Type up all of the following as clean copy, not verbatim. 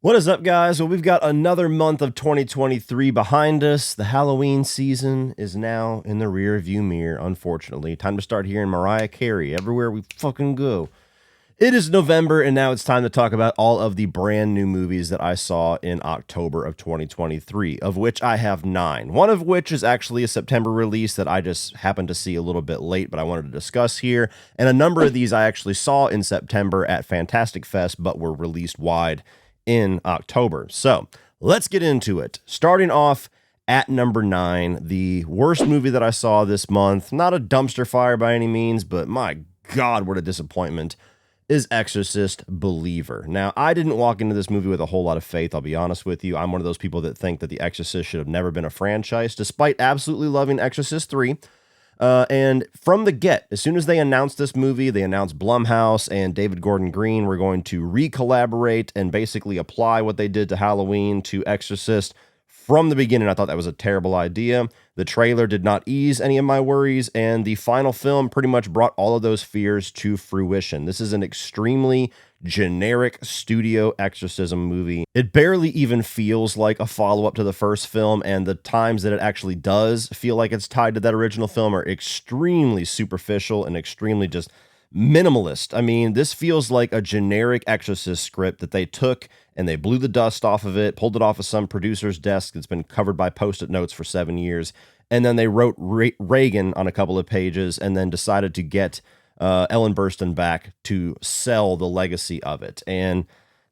What is up, guys? Well, we've got another month of 2023 behind us. The Halloween season is now in the rear view mirror, unfortunately. Time to start hearing Mariah Carey everywhere we fucking go. It is November, and now it's time to talk about all of the brand new movies that I saw in October of 2023, of which I have 9. One of which is actually a September release that I just happened to see a little bit late, but I wanted to discuss here. And a number of these I actually saw in September at Fantastic Fest, but were released wide in October. So let's get into it. Starting off at number 9, the worst movie that I saw this month, not a dumpster fire by any means, but my God, what a disappointment, is Exorcist Believer. Now, I didn't walk into this movie with a whole lot of faith, I'll be honest with you. I'm one of those people that think that The Exorcist should have never been a franchise, despite absolutely loving Exorcist 3. And from the get, as soon as they announced this movie, they announced Blumhouse and David Gordon Green were going to re-collaborate and basically apply what they did to Halloween to Exorcist. From the beginning, I thought that was a terrible idea. The trailer did not ease any of my worries, and the final film pretty much brought all of those fears to fruition. This is an extremely generic studio exorcism movie. It barely even feels like a follow-up to the first film, and the times that it actually does feel like it's tied to that original film are extremely superficial and extremely just minimalist. I mean, this feels like a generic Exorcist script that they took and they blew the dust off of it, pulled it off of some producer's desk that's been covered by Post-it notes for 7 years, and then they wrote Reagan on a couple of pages and then decided to get Ellen Burstyn back to sell the legacy of it. And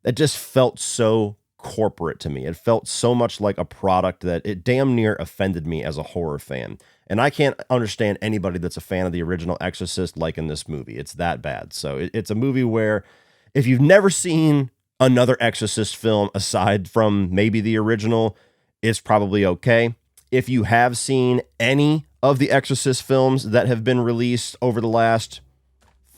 it just felt so corporate to me. It felt so much like a product that it damn near offended me as a horror fan. And I can't understand anybody that's a fan of the original Exorcist liking this movie. It's that bad. So it's a movie where if you've never seen another Exorcist film aside from maybe the original, it's probably okay. If you have seen any of the Exorcist films that have been released over the last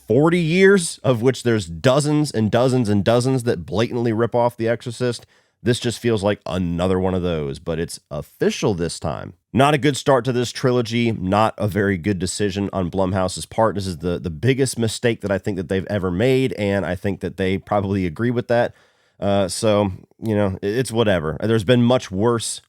40 years, of which there's dozens and dozens and dozens that blatantly rip off The Exorcist, this just feels like another one of those, but it's official this time. Not a good start to this trilogy, not a very good decision on Blumhouse's part. This is the biggest mistake that I think that they've ever made, and I think that they probably agree with that. So, it's whatever. There's been much worst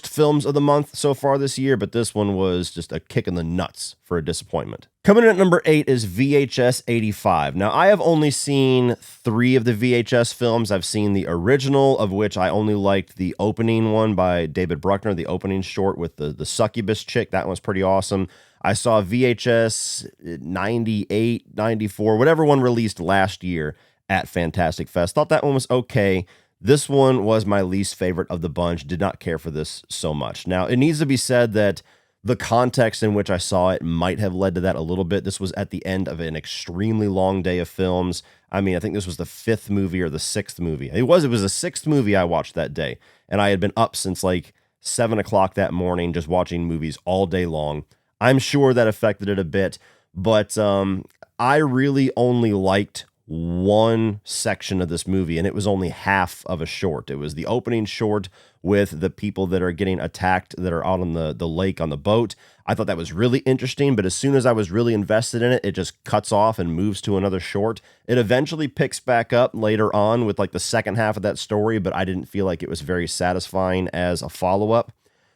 films of the month so far this year, but this one was just a kick in the nuts for a disappointment. Coming in at number 8 is VHS 85. Now, I have only seen 3 of the VHS films. I've seen the original, of which I only liked the opening one by David Bruckner, the opening short with the succubus chick. That one's pretty awesome. I saw VHS 98, 94, whatever one released last year at Fantastic Fest. Thought that one was okay. This one was my least favorite of the bunch. Did not care for this so much. Now, it needs to be said that the context in which I saw it might have led to that a little bit. This was at the end of an extremely long day of films. I mean, I think this was the 5th movie or the 6th movie. It was the 6th movie I watched that day. And I had been up since like 7 o'clock that morning, just watching movies all day long. I'm sure that affected it a bit, but I really only liked one section of this movie, and it was only half of a short. It was the opening short with the people that are getting attacked that are out on the lake on the boat. I thought that was really interesting, but as soon as I was really invested in it, it just cuts off and moves to another short. It eventually picks back up later on with like the second half of that story, but I didn't feel like it was very satisfying as a follow-up.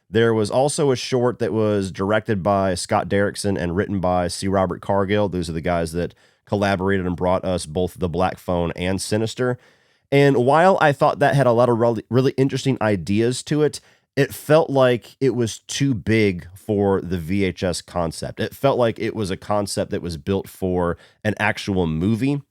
There was also a short that was directed by Scott Derrickson and written by C. Robert Cargill. Those are the guys that collaborated and brought us both The Black Phone and Sinister. And while I thought that had a lot of really interesting ideas to it, it felt like it was too big for the VHS concept. It felt like it was a concept that was built for an actual movie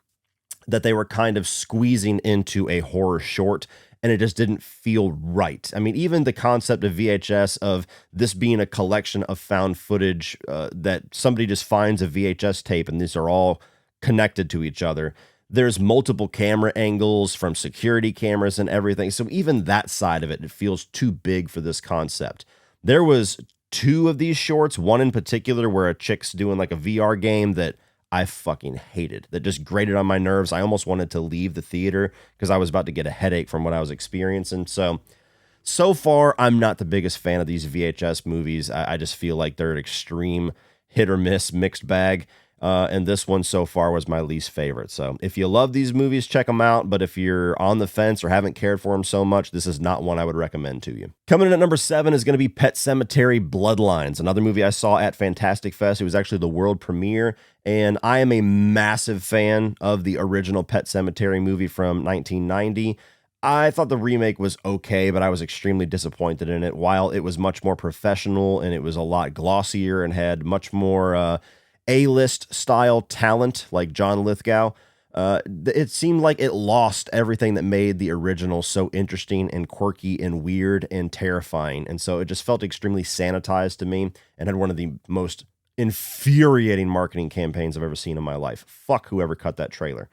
that they were kind of squeezing into a horror short, and it just didn't feel right. I mean, even the concept of VHS, of this being a collection of found footage that somebody just finds a VHS tape and these are all connected to each other. There's multiple camera angles from security cameras and everything. So even that side of it feels too big for this concept. There was 2 of these shorts, one in particular where a chick's doing like a VR game that I fucking hated, that just grated on my nerves. I almost wanted to leave the theater because I was about to get a headache from what I was experiencing. So far, I'm not the biggest fan of these VHS movies. I just feel like they're an extreme hit or miss mixed bag. And this one so far was my least favorite. So if you love these movies, check them out. But if you're on the fence or haven't cared for them so much, this is not one I would recommend to you. Coming in at number 7 is going to be Pet Sematary Bloodlines, another movie I saw at Fantastic Fest. It was actually the world premiere, and I am a massive fan of the original Pet Sematary movie from 1990. I thought the remake was okay, but I was extremely disappointed in it. While it was much more professional and it was a lot glossier and had much more A-list style talent like John Lithgow, it seemed like it lost everything that made the original so interesting and quirky and weird and terrifying. And so it just felt extremely sanitized to me and had one of the most infuriating marketing campaigns I've ever seen in my life. Fuck whoever cut that trailer.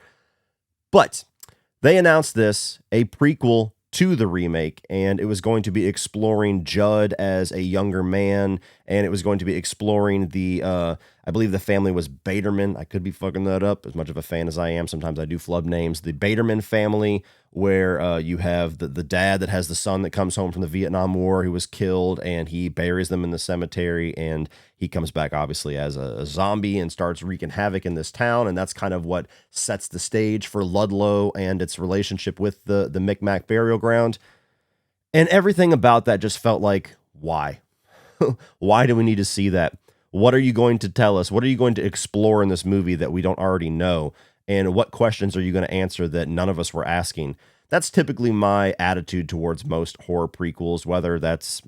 But they announced this, a prequel to the remake, and it was going to be exploring Judd as a younger man, and it was going to be exploring the, I believe the family was Baderman. I could be fucking that up, as much of a fan as I am. Sometimes I do flub names. The Baderman family, where you have the dad that has the son that comes home from the Vietnam War who was killed, and he buries them in the cemetery, and he comes back obviously as a zombie and starts wreaking havoc in this town, and that's kind of what sets the stage for Ludlow and its relationship with the Micmac burial ground. And everything about that just felt like, why? Why do we need to see that? What are you going to tell us? What are you going to explore in this movie that we don't already know? And what questions are you going to answer that none of us were asking? That's typically my attitude towards most horror prequels, whether that's,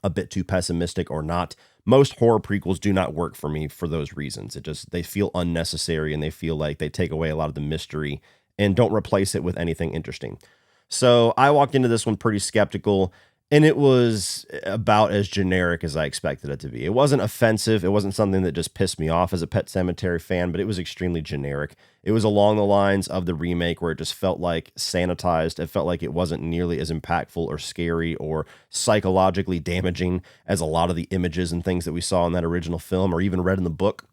a bit too pessimistic or not. Most horror prequels do not work for me for those reasons. They feel unnecessary, and they feel like they take away a lot of the mystery and don't replace it with anything interesting. So I walked into this one pretty skeptical, and it was about as generic as I expected it to be. It wasn't offensive. It wasn't something that just pissed me off as a Pet Sematary fan, but it was extremely generic. It was along the lines of the remake, where it just felt like sanitized. It felt like it wasn't nearly as impactful or scary or psychologically damaging as a lot of the images and things that we saw in that original film or even read in the book.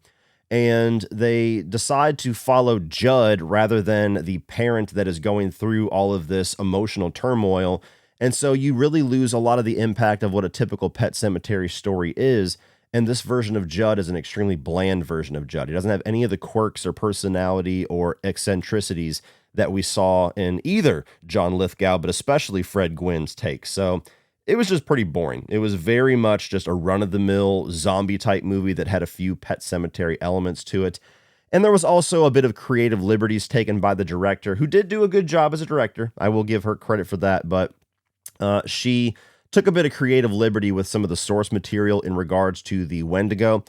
And they decide to follow Judd rather than the parent that is going through all of this emotional turmoil. And so you really lose a lot of the impact of what a typical Pet Sematary story is. And this version of Judd is an extremely bland version of Judd. He doesn't have any of the quirks or personality or eccentricities that we saw in either John Lithgow, but especially Fred Gwynn's take. So it was just pretty boring. It was very much just a run-of-the-mill zombie-type movie that had a few Pet Sematary elements to it. And there was also a bit of creative liberties taken by the director, who did do a good job as a director. I will give her credit for that, but she took a bit of creative liberty with some of the source material in regards to the Wendigo,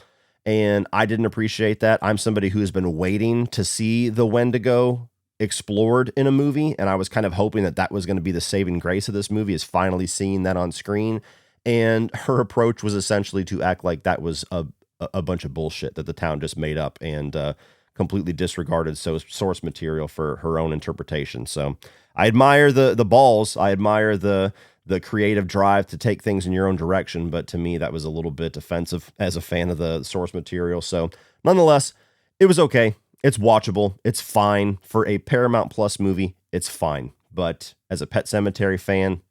and I didn't appreciate that. I'm somebody who has been waiting to see the Wendigo explored in a movie, and I was kind of hoping that was going to be the saving grace of this movie, is finally seeing that on screen. And her approach was essentially to act like that was a bunch of bullshit that the town just made up, and completely disregarded source material for her own interpretation. So I admire the balls. I admire the creative drive to take things in your own direction. But to me, that was a little bit offensive as a fan of the source material. So nonetheless, it was okay. It's watchable. It's fine. For a Paramount Plus movie, it's fine. But as a Pet Sematary fan,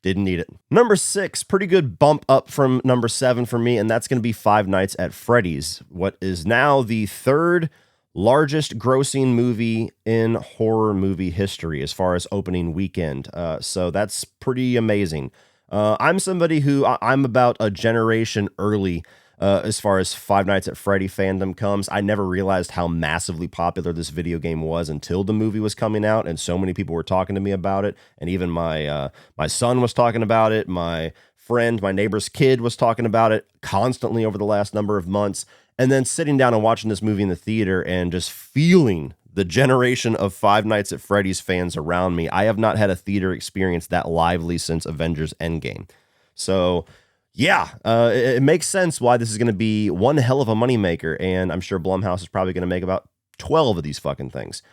didn't need it. Number 6, pretty good bump up from number 7 for me, and that's going to be Five Nights at Freddy's, what is now the third largest grossing movie in horror movie history as far as opening weekend. So that's pretty amazing. I'm somebody who I'm about a generation early as far as Five Nights at Freddy fandom comes. I never realized how massively popular this video game was until the movie was coming out, and so many people were talking to me about it, and even my son was talking about it. My friend, my neighbor's kid, was talking about it constantly over the last number of months. And then sitting down and watching this movie in the theater and just feeling the generation of Five Nights at Freddy's fans around me. I have not had a theater experience that lively since Avengers Endgame. So yeah, it makes sense why this is going to be one hell of a moneymaker, and I'm sure Blumhouse is probably going to make about 12 of these fucking things.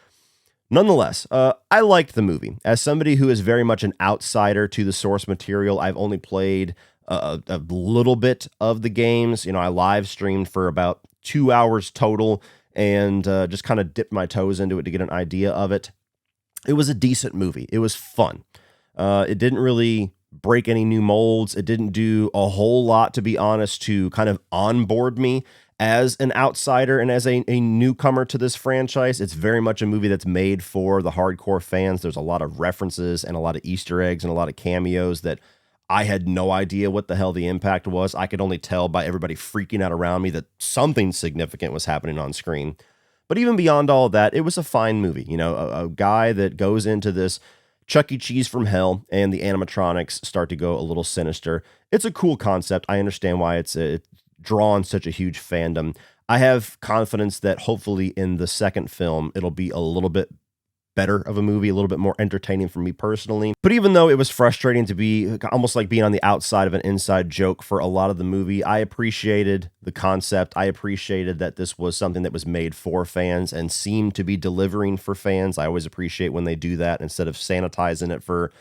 Nonetheless, I liked the movie. As somebody who is very much an outsider to the source material, I've only played a little bit of the games. I live streamed for about 2 hours total and just kind of dipped my toes into it to get an idea of it. It was a decent movie. It was fun. It didn't really break any new molds. It didn't do a whole lot, to be honest, to kind of onboard me as an outsider and as a newcomer to this franchise, it's very much a movie that's made for the hardcore fans. There's a lot of references and a lot of Easter eggs and a lot of cameos that I had no idea what the hell the impact was. I could only tell by everybody freaking out around me that something significant was happening on screen. But even beyond all of that, it was a fine movie. You know, a guy that goes into this Chuck E. Cheese from hell and the animatronics start to go a little sinister. It's a cool concept. I understand why it's drawn such a huge fandom. I have confidence that hopefully in the second film, it'll be a little bit better of a movie, a little bit more entertaining for me personally. But even though it was frustrating to be almost like being on the outside of an inside joke for a lot of the movie, I appreciated the concept. I appreciated that this was something that was made for fans and seemed to be delivering for fans. I always appreciate when they do that instead of sanitizing it for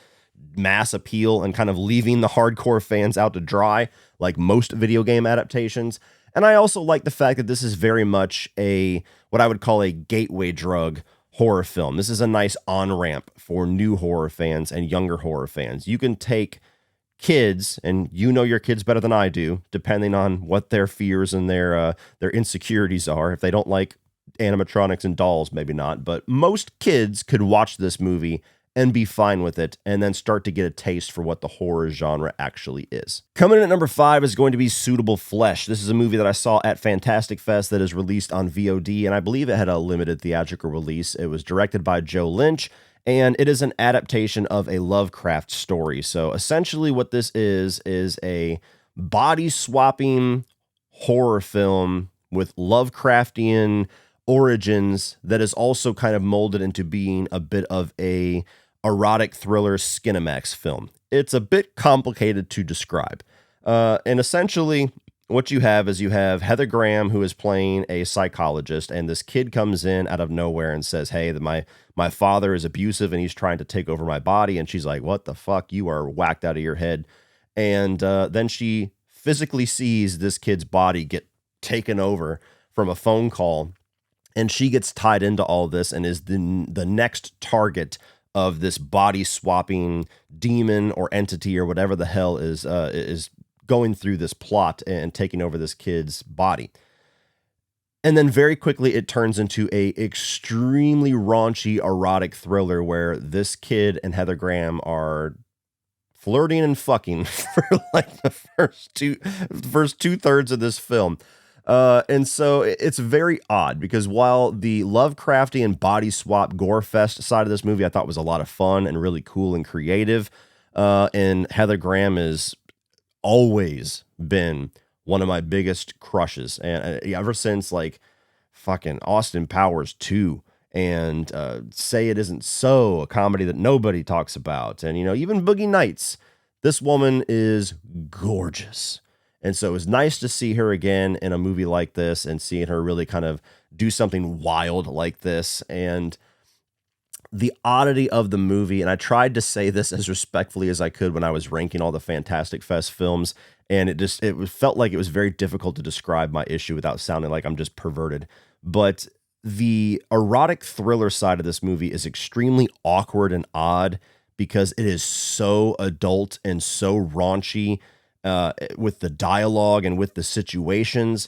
mass appeal and kind of leaving the hardcore fans out to dry like most video game adaptations. And I also like the fact that this is very much what I would call a gateway drug horror film. This is a nice on-ramp for new horror fans and younger horror fans. You can take kids, and you know your kids better than I do, depending on what their fears and their insecurities are. If they don't like animatronics and dolls, maybe not, but most kids could watch this movie and be fine with it, and then start to get a taste for what the horror genre actually is. Coming in at number 5 is going to be Suitable Flesh. This is a movie that I saw at Fantastic Fest that is released on VOD, and I believe it had a limited theatrical release. It was directed by Joe Lynch, and it is an adaptation of a Lovecraft story. So essentially what this is a body-swapping horror film with Lovecraftian origins that is also kind of molded into being a bit of a erotic thriller Skinamax film. It's a bit complicated to describe. And essentially what you have Heather Graham, who is playing a psychologist, and this kid comes in out of nowhere and says, hey, my father is abusive and he's trying to take over my body. And she's like, what the fuck? You are whacked out of your head. And then she physically sees this kid's body get taken over from a phone call. And she gets tied into all this and is the next target of this body swapping demon or entity or whatever the hell is going through this plot and taking over this kid's body. And then very quickly it turns into a extremely raunchy erotic thriller where this kid and Heather Graham are flirting and fucking for like the first 2/3 of this film. And so it's very odd because while the Lovecraftian body swap gore fest side of this movie I thought was a lot of fun and really cool and creative, and Heather Graham has always been one of my biggest crushes, and ever since like fucking Austin Powers 2 and Say It Isn't So, a comedy that nobody talks about, and even Boogie Nights, this woman is gorgeous. And so it was nice to see her again in a movie like this and seeing her really kind of do something wild like this. And the oddity of the movie, and I tried to say this as respectfully as I could when I was ranking all the Fantastic Fest films, and it felt like it was very difficult to describe my issue without sounding like I'm just perverted. But the erotic thriller side of this movie is extremely awkward and odd because it is so adult and so raunchy, with the dialogue and with the situations,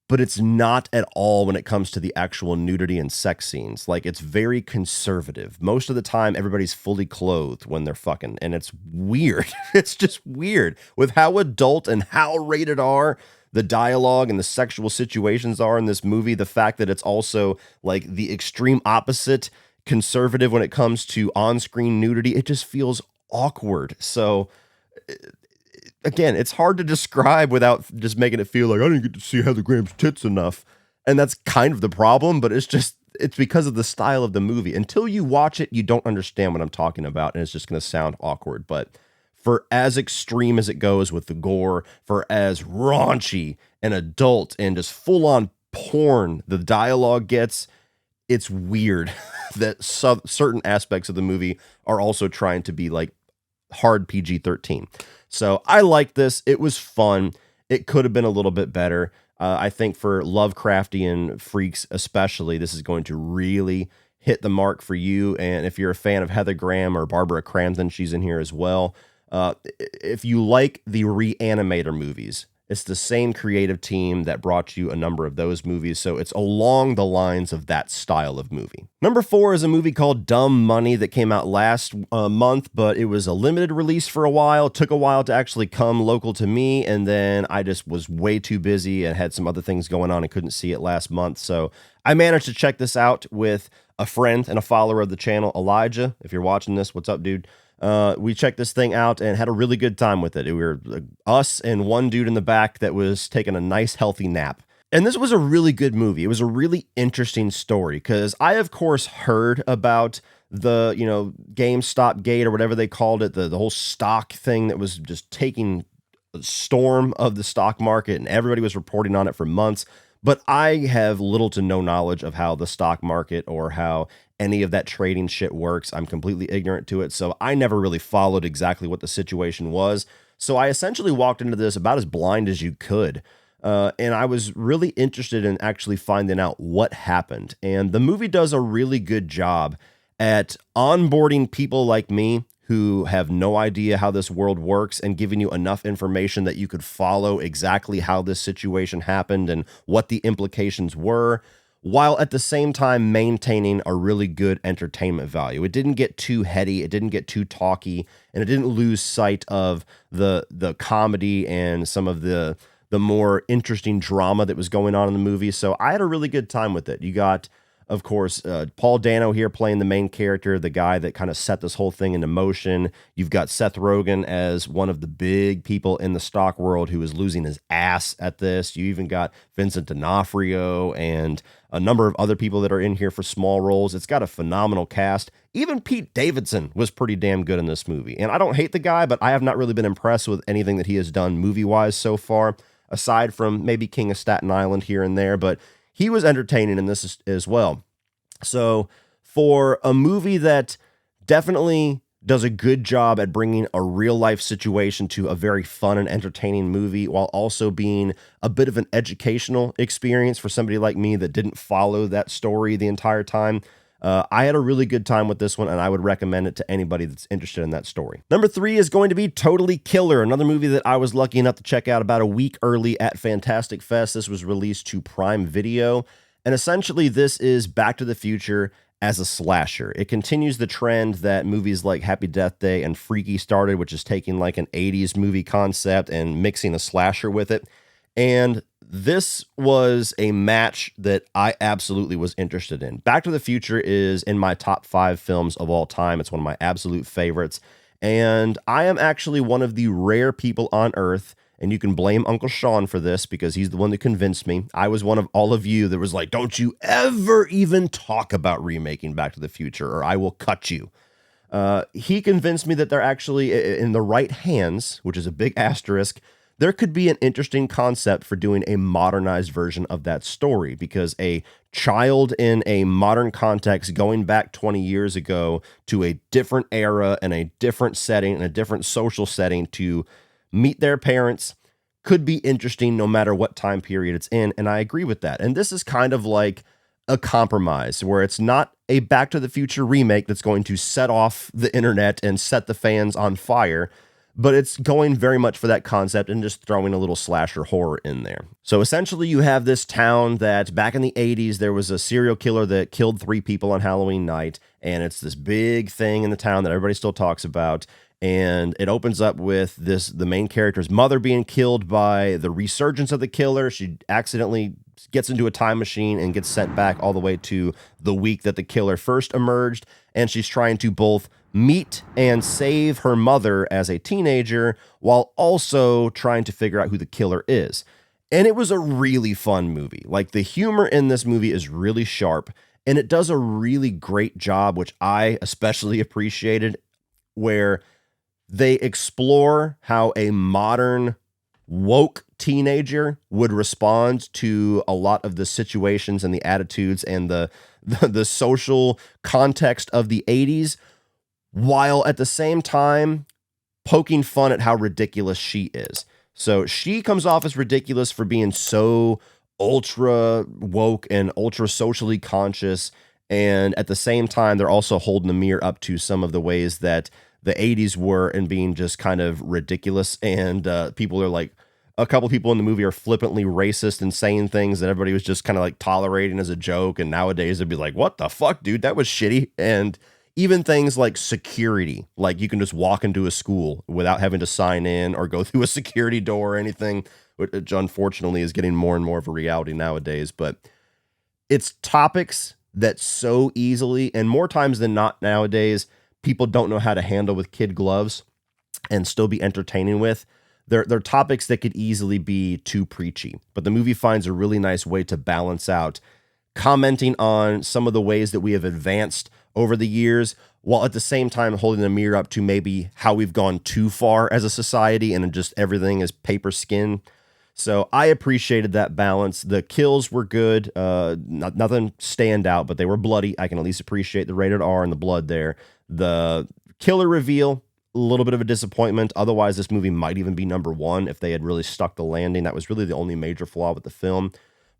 but it's not at all when it comes to the actual nudity and sex scenes. Like, it's very conservative. Most of the time, everybody's fully clothed when they're fucking, and it's weird. It's just weird with how adult and how rated R the dialogue and the sexual situations are in this movie. The fact that it's also like the extreme opposite conservative when it comes to on-screen nudity, it just feels awkward. So again, it's hard to describe without just making it feel like I didn't get to see Heather Graham's tits enough. And that's kind of the problem, but it's because of the style of the movie. Until you watch it, you don't understand what I'm talking about, and it's just going to sound awkward. But for as extreme as it goes with the gore, for as raunchy and adult and just full-on porn the dialogue gets, it's weird that certain aspects of the movie are also trying to be like hard PG-13. So I liked this. It was fun. It could have been a little bit better. I think for Lovecraftian freaks especially, this is going to really hit the mark for you. And if you're a fan of Heather Graham or Barbara Crampton, she's in here as well. If you like the Reanimator movies, It's the same creative team that brought you a number of those movies, so it's along the lines of that style of movie. Number 4 is a movie called Dumb Money that came out last month, but it was a limited release for a while. It took a while to actually come local to me, and then I just was way too busy and had some other things going on and couldn't see it last month. So I managed to check this out with a friend and a follower of the channel, Elijah. If you're watching this, what's up, dude? We checked this thing out and had a really good time with it. We were us and one dude in the back that was taking a nice, healthy nap. And this was a really good movie. It was a really interesting story because I, of course, heard about the, GameStop gate or whatever they called it, the whole stock thing that was just taking a storm of the stock market, and everybody was reporting on it for months. But I have little to no knowledge of how the stock market or how any of that trading shit works. I'm completely ignorant to it. So I never really followed exactly what the situation was. So I essentially walked into this about as blind as you could. And I was really interested in actually finding out what happened. And the movie does a really good job at onboarding people like me who have no idea how this world works and giving you enough information that you could follow exactly how this situation happened and what the implications were, while at the same time maintaining a really good entertainment value. It didn't get too heady, it didn't get too talky, and it didn't lose sight of the comedy and some of the more interesting drama that was going on in the movie. So I had a really good time with it. You got, of course, Paul Dano here playing the main character, the guy that kind of set this whole thing into motion. You've got Seth Rogen as one of the big people in the stock world who is losing his ass at this. You even got Vincent D'Onofrio and a number of other people that are in here for small roles. It's got a phenomenal cast. Even Pete Davidson was pretty damn good in this movie. And I don't hate the guy, but I have not really been impressed with anything that he has done movie-wise so far, aside from maybe King of Staten Island here and there, but he was entertaining in this as well. So for a movie that definitely does a good job at bringing a real life situation to a very fun and entertaining movie, while also being a bit of an educational experience for somebody like me that didn't follow that story the entire time, I had a really good time with this one, and I would recommend it to anybody that's interested in that story. Number 3 is going to be Totally Killer, another movie that I was lucky enough to check out about a week early at Fantastic Fest. This was released to Prime Video, and essentially this is Back to the Future as a slasher. It continues the trend that movies like Happy Death Day and Freaky started, which is taking like an 80s movie concept and mixing a slasher with it. And this was a match that I absolutely was interested in. Back to the Future is in my top 5 films of all time. It's one of my absolute favorites. And I am actually one of the rare people on Earth, and you can blame Uncle Sean for this because he's the one that convinced me. I was one of all of you that was like, don't you ever even talk about remaking Back to the Future or I will cut you. He convinced me that they're actually in the right hands, which is a big asterisk. There could be an interesting concept for doing a modernized version of that story, because a child in a modern context going back 20 years ago to a different era and a different setting and a different social setting to meet their parents could be interesting no matter what time period it's in. And I agree with that. And this is kind of like a compromise where it's not a Back to the Future remake that's going to set off the internet and set the fans on fire, but it's going very much for that concept and just throwing a little slasher horror in there. So essentially you have this town that back in the 80s, there was a serial killer that killed 3 people on Halloween night. And it's this big thing in the town that everybody still talks about. And it opens up with the main character's mother being killed by the resurgence of the killer. She accidentally gets into a time machine and gets sent back all the way to the week that the killer first emerged. And she's trying to both meet and save her mother as a teenager while also trying to figure out who the killer is. And it was a really fun movie. Like, the humor in this movie is really sharp, and it does a really great job, which I especially appreciated, where they explore how a modern woke teenager would respond to a lot of the situations and the attitudes and the social context of the 80s, while at the same time poking fun at how ridiculous she is. So she comes off as ridiculous for being so ultra woke and ultra socially conscious. And at the same time, they're also holding the mirror up to some of the ways that the 80s were and being just kind of ridiculous. And people are like, a couple people in the movie are flippantly racist and saying things that everybody was just kind of like tolerating as a joke. And nowadays it'd be like, what the fuck, dude? That was shitty. And even things like security, like you can just walk into a school without having to sign in or go through a security door or anything, which unfortunately is getting more and more of a reality nowadays. But it's topics that so easily, and more times than not nowadays, people don't know how to handle with kid gloves and still be entertaining with. They're topics that could easily be too preachy, but the movie finds a really nice way to balance out commenting on some of the ways that we have advanced over the years, while at the same time holding a mirror up to maybe how we've gone too far as a society and just everything is paper skin. So I appreciated that balance. The kills were good. Nothing stand out, but they were bloody. I can at least appreciate the rated R and the blood there. The killer reveal, a little bit of a disappointment. Otherwise, this movie might even be number one if they had really stuck the landing. That was really the only major flaw with the film.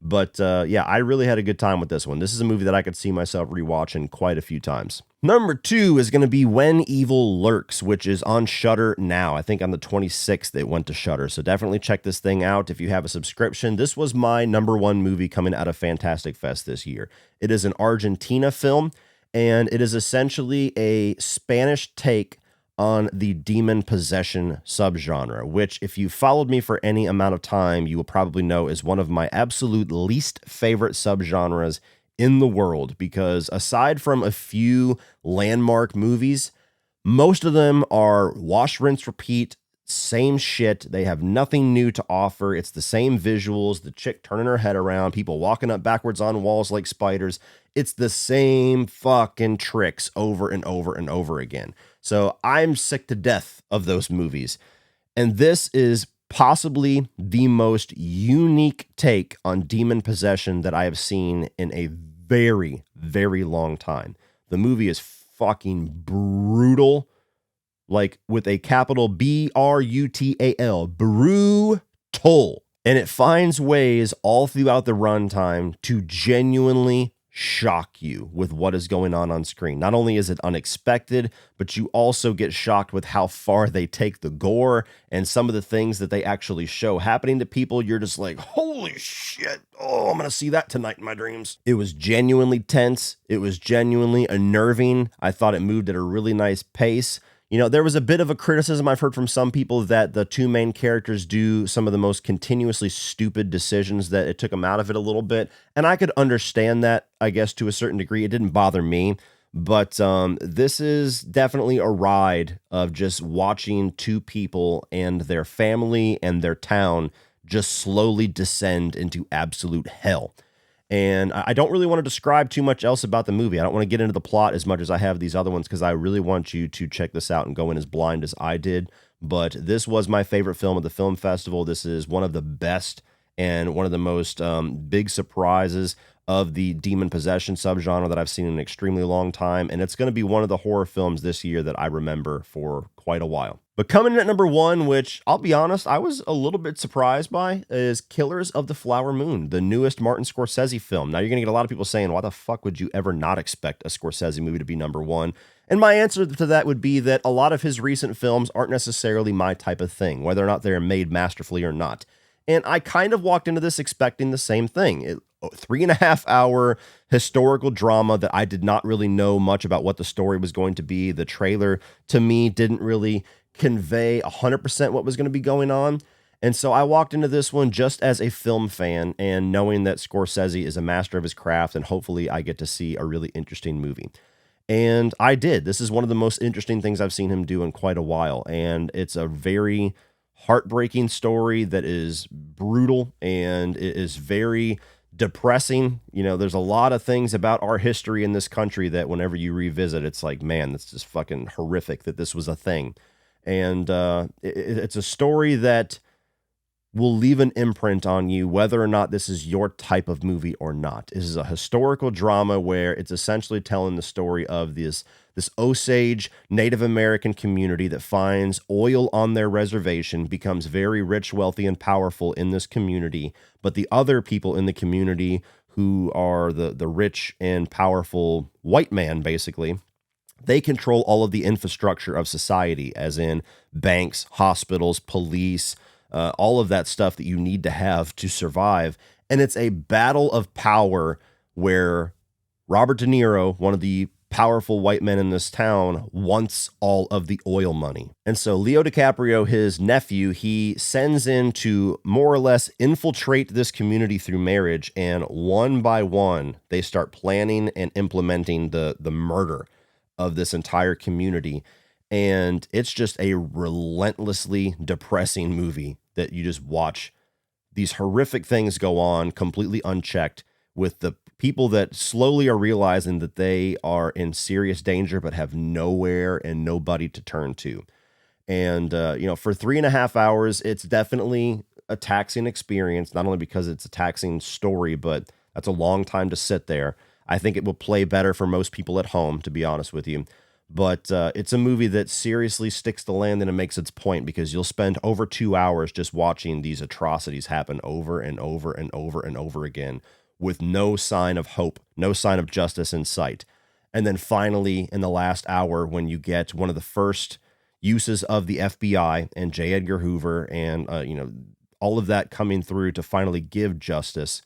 But yeah, I really had a good time with this one. This is a movie that I could see myself rewatching quite a few times. Number 2 is going to be When Evil Lurks, which is on Shudder now. I think on the 26th it went to Shudder, so definitely check this thing out if you have a subscription. This was my number 1 movie coming out of Fantastic Fest this year. It is an Argentina film, and it is essentially a Spanish take on the demon possession subgenre, which if you followed me for any amount of time, you will probably know is one of my absolute least favorite subgenres in the world, because aside from a few landmark movies, most of them are wash, rinse, repeat, same shit. They have nothing new to offer. It's the same visuals, the chick turning her head around, people walking up backwards on walls like spiders. It's the same fucking tricks over and over and over again. So I'm sick to death of those movies. And this is possibly the most unique take on demon possession that I have seen in a very, very long time. The movie is fucking brutal, like with a capital B-R-U-T-A-L, brutal. And it finds ways all throughout the runtime to genuinely shock you with what is going on screen. Not only is it unexpected, but you also get shocked with how far they take the gore and some of the things that they actually show happening to people. You're just like, holy shit. Oh, I'm going to see that tonight in my dreams. It was genuinely tense. It was genuinely unnerving. I thought it moved at a really nice pace. You know, there was a bit of a criticism I've heard from some people that the two main characters do some of the most continuously stupid decisions, that it took them out of it a little bit. And I could understand that, I guess, to a certain degree. It didn't bother me. But this is definitely a ride of just watching two people and their family and their town just slowly descend into absolute hell. And I don't really want to describe too much else about the movie. I don't want to get into the plot as much as I have these other ones, because I really want you to check this out and go in as blind as I did. But this was my favorite film at the film festival. This is one of the best and one of the most big surprises of the demon possession subgenre that I've seen in an extremely long time. And it's going to be one of the horror films this year that I remember for quite a while. But coming in at number 1, which I'll be honest, I was a little bit surprised by, is Killers of the Flower Moon, the newest Martin Scorsese film. Now, you're going to get a lot of people saying, why the fuck would you ever not expect a Scorsese movie to be number 1? And my answer to that would be that a lot of his recent films aren't necessarily my type of thing, whether or not they're made masterfully or not. And I kind of walked into this expecting the same thing. 3.5 hour historical drama that I did not really know much about what the story was going to be. The trailer, to me, didn't really convey 100% what was going to be going on. And so I walked into this one just as a film fan and knowing that Scorsese is a master of his craft, and hopefully I get to see a really interesting movie. And I did. This is one of the most interesting things I've seen him do in quite a while. And it's a very heartbreaking story that is brutal, and it is very depressing. You know, there's a lot of things about our history in this country that whenever you revisit, it's like, man, that's just fucking horrific that this was a thing. And it's a story that will leave an imprint on you, whether or not this is your type of movie or not. This is a historical drama where it's essentially telling the story of this Osage Native American community that finds oil on their reservation, becomes very rich, wealthy, and powerful in this community. But the other people in the community, who are the rich and powerful white man, basically, they control all of the infrastructure of society, as in banks, hospitals, police, all of that stuff that you need to have to survive. And it's a battle of power where Robert De Niro, one of the powerful white men in this town, wants all of the oil money. And so Leo DiCaprio, his nephew, he sends in to more or less infiltrate this community through marriage. And one by one, they start planning and implementing the murder of this entire community. And it's just a relentlessly depressing movie that you just watch these horrific things go on completely unchecked, with the people that slowly are realizing that they are in serious danger but have nowhere and nobody to turn to. And, for 3.5 hours, it's definitely a taxing experience, not only because it's a taxing story, but that's a long time to sit there. I think it will play better for most people at home, to be honest with you. But it's a movie that seriously sticks the landing and makes its point, because you'll spend over 2 hours just watching these atrocities happen over and over and over and over again, with no sign of hope, no sign of justice in sight. And then finally, in the last hour, when you get one of the first uses of the FBI and J. Edgar Hoover and, all of that coming through to finally give justice,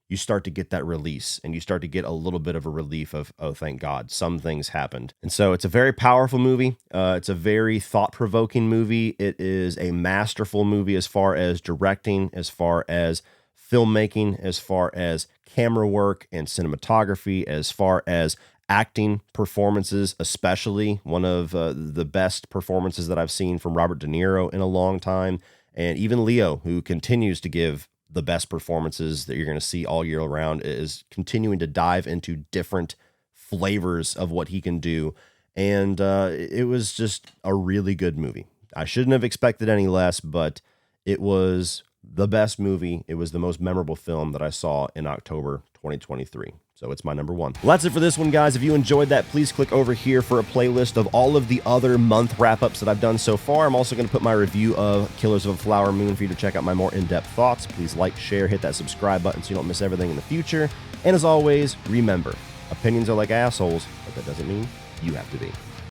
you start to get that release, and you start to get a little bit of a relief of, oh, thank God, some things happened. And so it's a very powerful movie. It's a very thought-provoking movie. It is a masterful movie as far as directing, as far as filmmaking, as far as camera work and cinematography, as far as acting performances, especially one of the best performances that I've seen from Robert De Niro in a long time. And even Leo, who continues to give the best performances that you're going to see all year round, is continuing to dive into different flavors of what he can do. And it was just a really good movie. I shouldn't have expected any less, but it was the best movie. It was the most memorable film that I saw in October 2023. So it's my number one. Well, that's it for this one, guys. If you enjoyed that, please click over here for a playlist of all of the other month wrap-ups that I've done so far. I'm also going to put my review of Killers of a Flower Moon for you to check out my more in-depth thoughts. Please like, share, hit that subscribe button so you don't miss everything in the future. And as always, remember, opinions are like assholes, but that doesn't mean you have to be.